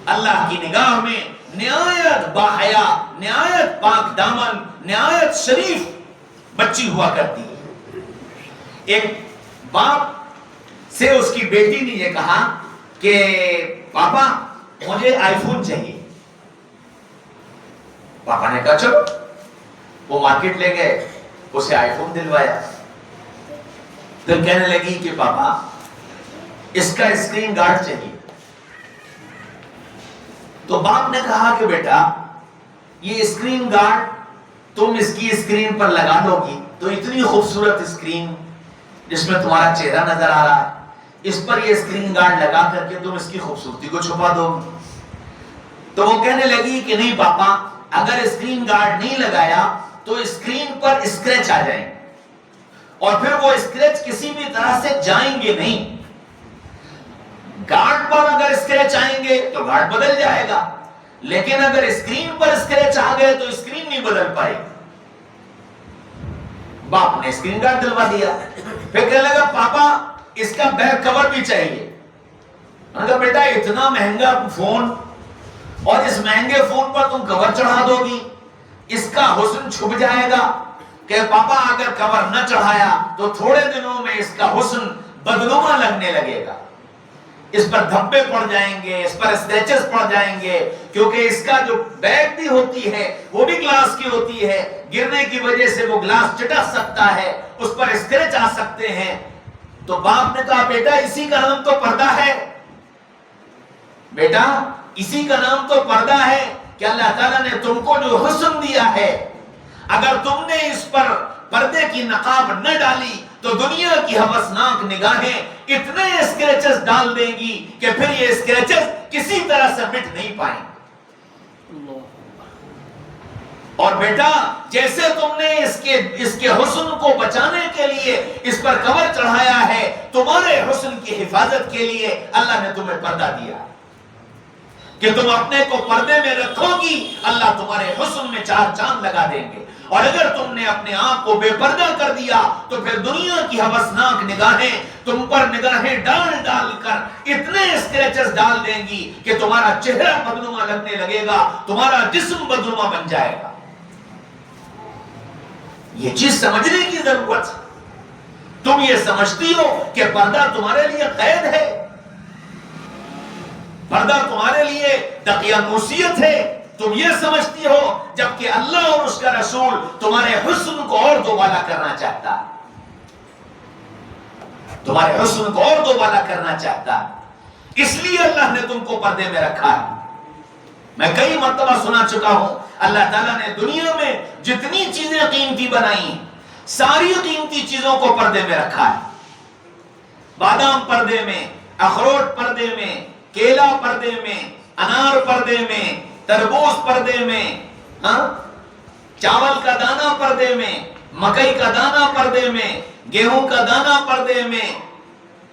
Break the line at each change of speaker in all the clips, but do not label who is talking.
اللہ کی نگاہ میں نہایت باحیا، نہایت پاک دامن، نہایت شریف بچی ہوا کرتی ہے۔ ایک باپ سے اس کی بیٹی نے یہ کہا کہ پاپا مجھے آئی فون چاہیے۔ پاپا نے کہا چلو، وہ مارکیٹ لے گئے، اسے آئی فون دلوایا۔ پھر کہنے لگی کہ پاپا اس کا اسکرین گارڈ چاہیے۔ تو باپ نے کہا کہ بیٹا یہ اسکرین گارڈ تم اس کی اسکرین پر لگا لو گی تو اتنی خوبصورت اسکرین جس میں تمہارا چہرہ نظر آ رہا ہے، اس پر یہ اسکرین گارڈ لگا کر کے تم اس کی خوبصورتی کو چھپا دو گی۔ تو وہ کہنے لگی کہ نہیں پاپا، اگر اسکرین گارڈ نہیں لگایا تو اسکرین پر اسکریچ آ جائیں اور پھر وہ اسکریچ کسی بھی طرح سے جائیں گے نہیں۔ گارڈ پر اگر اسکریچ آئیں گے تو گارڈ بدل جائے گا، لیکن اگر اسکرین پر اسکریچ آ گئے تو اسکرین نہیں بدل پائے۔ باپ نے اسکرین گارڈ دلوا دیا۔ پھر کہنے لگا پاپا اس کا بیک کور بھی چاہیے۔ میں نے کہا بیٹا اتنا مہنگا فون اور اس مہنگے فون پر تم کور چڑھا دو گی، اس کا حسن چھپ جائے گا۔ کہ پاپا اگر کور نہ چڑھایا تو تھوڑے دنوں میں اس کا حسن بدنما لگنے لگے گا، اس پر دھبے پڑ جائیں گے، اس پر اسکریچز پڑ جائیں گے، کیونکہ اس کا جو بیک بھی ہوتی ہے وہ بھی گلاس کی ہوتی ہے، گرنے کی وجہ سے وہ گلاس چٹک سکتا ہے، اس پر اسکریچ آ سکتے ہیں۔ تو باپ نے کہا بیٹا اسی کا نام تو پردہ ہے، بیٹا اسی کا نام تو پردہ ہے کہ اللہ تعالیٰ نے تم کو جو حسن دیا ہے، اگر تم نے اس پر پردے کی نقاب نہ ڈالی تو دنیا کی ہوسناک نگاہیں اتنے اسکریچز ڈال دیں گی کہ پھر یہ اسکریچز کسی طرح سے مٹ نہیں پائیں۔ اور بیٹا جیسے تم نے اس کے حسن کو بچانے کے لیے اس پر کور چڑھایا ہے، تمہارے حسن کی حفاظت کے لیے اللہ نے تمہیں پردہ دیا کہ تم اپنے کو پردے میں رکھو گی، اللہ تمہارے حسن میں چار چاند لگا دیں گے۔ اور اگر تم نے اپنے آپ کو بے پردہ کر دیا تو پھر دنیا کی ہوسناک نگاہیں تم پر نگاہیں ڈال ڈال کر اتنے اسکریچز ڈال دیں گی کہ تمہارا چہرہ بدنما لگنے لگے گا، تمہارا جسم بدنما بن جائے گا۔ یہ چیز سمجھنے کی ضرورت ہے۔ تم یہ سمجھتی ہو کہ پردہ تمہارے لیے قید ہے، پردہ تمہارے لیے دقیانوسیت ہے، تم یہ سمجھتی ہو، جبکہ اللہ اور اس کا رسول تمہارے حسن کو اور دوبالا کرنا چاہتا ہے، تمہارے حسن کو اور دوبالا کرنا چاہتا ہے، اس لیے اللہ نے تم کو پردے میں رکھا ہے۔ میں کئی مرتبہ سنا چکا ہوں، اللہ تعالیٰ نے دنیا میں جتنی چیزیں قیمتی بنائی ہیں، ساری قیمتی چیزوں کو پردے میں رکھا ہے۔ بادام پردے میں، اخروٹ پردے میں، کیلا پردے میں، انار پردے میں، تربوز پردے میں، چاول کا دانہ پردے میں، مکئی کا دانہ پردے میں، گیہوں کا دانہ پردے میں،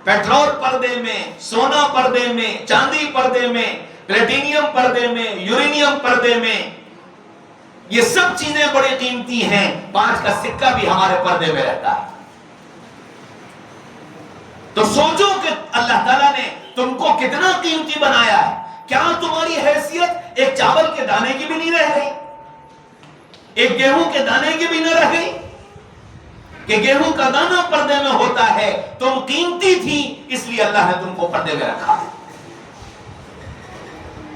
پیٹرول پردے میں، سونا پردے میں، چاندی پردے میں، پلیٹینیم پردے میں، یورینیم پردے میں۔ یہ سب چیزیں بڑی قیمتی ہیں، 5 کا سکہ بھی ہمارے پردے میں رہتا ہے۔ تو سوچو کہ اللہ تعالیٰ نے تم کو کتنا قیمتی بنایا ہے۔ کیا تمہاری حیثیت ایک چاول کے دانے کی بھی نہیں رہ گئی، ایک گیہوں کے دانے کی بھی نہ رہ گئی کہ گیہوں کا دانہ پردے میں ہوتا ہے؟ تم قیمتی تھی، اس لیے اللہ نے تم کو پردے میں رکھا ہے۔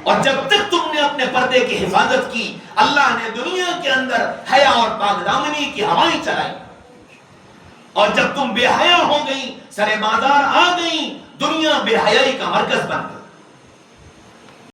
اور جب تک تم نے اپنے پردے کی حفاظت کی، اللہ نے دنیا کے اندر حیا اور پاک دامنی کی ہوائیں چلائی۔ اور جب تم بے حیا ہو گئی، سرے بازار آ گئی، دنیا بے حیائی کا مرکز بن گئی۔